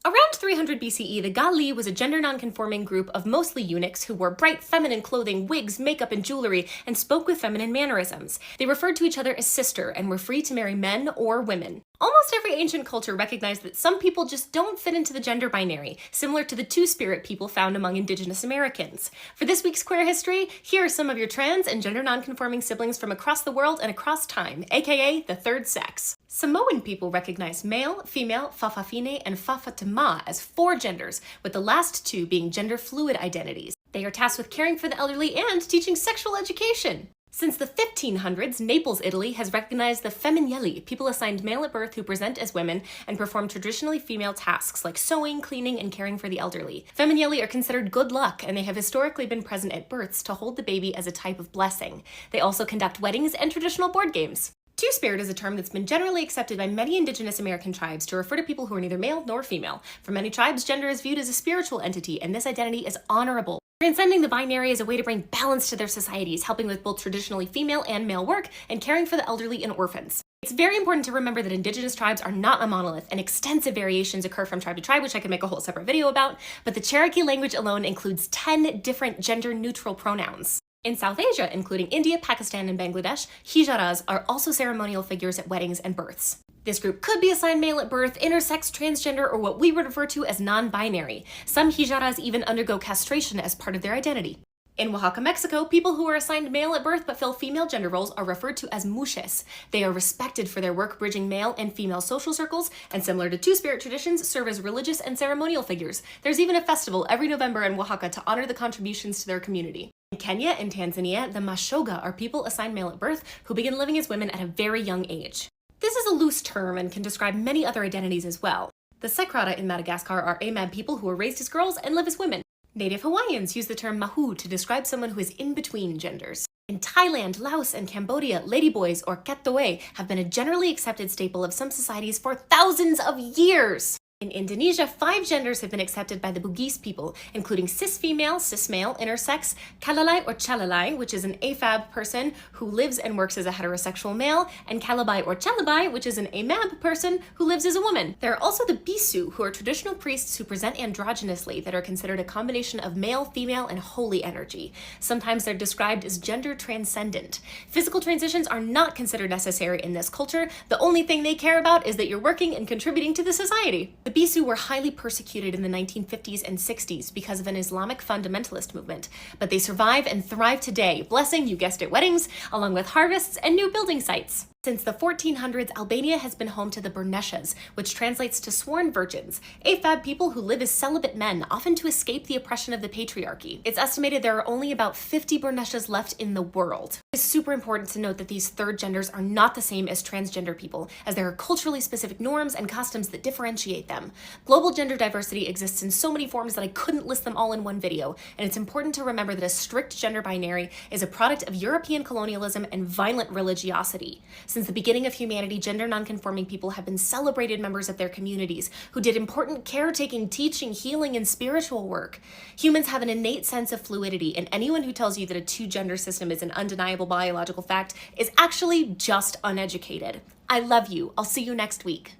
Around 300 BCE, the Gali was a gender nonconforming group of mostly eunuchs who wore bright feminine clothing, wigs, makeup, and jewelry, and spoke with feminine mannerisms. They referred to each other as sister and were free to marry men or women. Almost every ancient culture recognized that some people just don't fit into the gender binary, similar to the two-spirit people found among indigenous Americans. For this week's Queer History, here are some of your trans and gender nonconforming siblings from across the world and across time, aka the third sex. Samoan people recognize male, female, fa'afafine, and fa'afetema as four genders, with the last two being gender-fluid identities. They are tasked with caring for the elderly and teaching sexual education. Since the 1500s, Naples, Italy has recognized the femminili, people assigned male at birth who present as women and perform traditionally female tasks like sewing, cleaning, and caring for the elderly. Femminili are considered good luck, and they have historically been present at births to hold the baby as a type of blessing. They also conduct weddings and traditional board games. Two-spirit is a term that's been generally accepted by many indigenous American tribes to refer to people who are neither male nor female. For many tribes, gender is viewed as a spiritual entity, and this identity is honorable. Transcending the binary is a way to bring balance to their societies, helping with both traditionally female and male work and caring for the elderly and orphans. It's very important to remember that indigenous tribes are not a monolith, and extensive variations occur from tribe to tribe, which I could make a whole separate video about, but the Cherokee language alone includes 10 different gender-neutral pronouns. In South Asia, including India, Pakistan, and Bangladesh, hijaras are also ceremonial figures at weddings and births. This group could be assigned male at birth, intersex, transgender, or what we would refer to as non-binary. Some hijaras even undergo castration as part of their identity. In Oaxaca, Mexico, people who are assigned male at birth but fill female gender roles are referred to as muxes. They are respected for their work bridging male and female social circles, and similar to two-spirit traditions, serve as religious and ceremonial figures. There's even a festival every November in Oaxaca to honor the contributions to their community. In Kenya and Tanzania, the mashoga are people assigned male at birth who begin living as women at a very young age. This is a loose term and can describe many other identities as well. The Sekrata in Madagascar are AMAB people who are raised as girls and live as women. Native Hawaiians use the term mahu to describe someone who is in between genders. In Thailand, Laos, and Cambodia, ladyboys or ketoe have been a generally accepted staple of some societies for thousands of years. In Indonesia, 5 genders have been accepted by the Bugis people, including cis-female, cis-male, intersex, kalalai or chalalai, which is an AFAB person who lives and works as a heterosexual male, and kalabai or chalabai, which is an AMAB person who lives as a woman. There are also the Bisu, who are traditional priests who present androgynously that are considered a combination of male, female, and holy energy. Sometimes they're described as gender transcendent. Physical transitions are not considered necessary in this culture. The only thing they care about is that you're working and contributing to the society. The Bisu were highly persecuted in the 1950s and 60s because of an Islamic fundamentalist movement, but they survive and thrive today, blessing, you guessed it, weddings, along with harvests and new building sites. Since the 1400s, Albania has been home to the Burneshas, which translates to sworn virgins, AFAB people who live as celibate men, often to escape the oppression of the patriarchy. It's estimated there are only about 50 Burneshas left in the world. It's super important to note that these third genders are not the same as transgender people, as there are culturally specific norms and customs that differentiate them. Global gender diversity exists in so many forms that I couldn't list them all in one video, and it's important to remember that a strict gender binary is a product of European colonialism and violent religiosity. Since the beginning of humanity, gender nonconforming people have been celebrated members of their communities who did important caretaking, teaching, healing, and spiritual work. Humans have an innate sense of fluidity, and anyone who tells you that a two-gender system is an undeniable biological fact is actually just uneducated. I love you. I'll see you next week.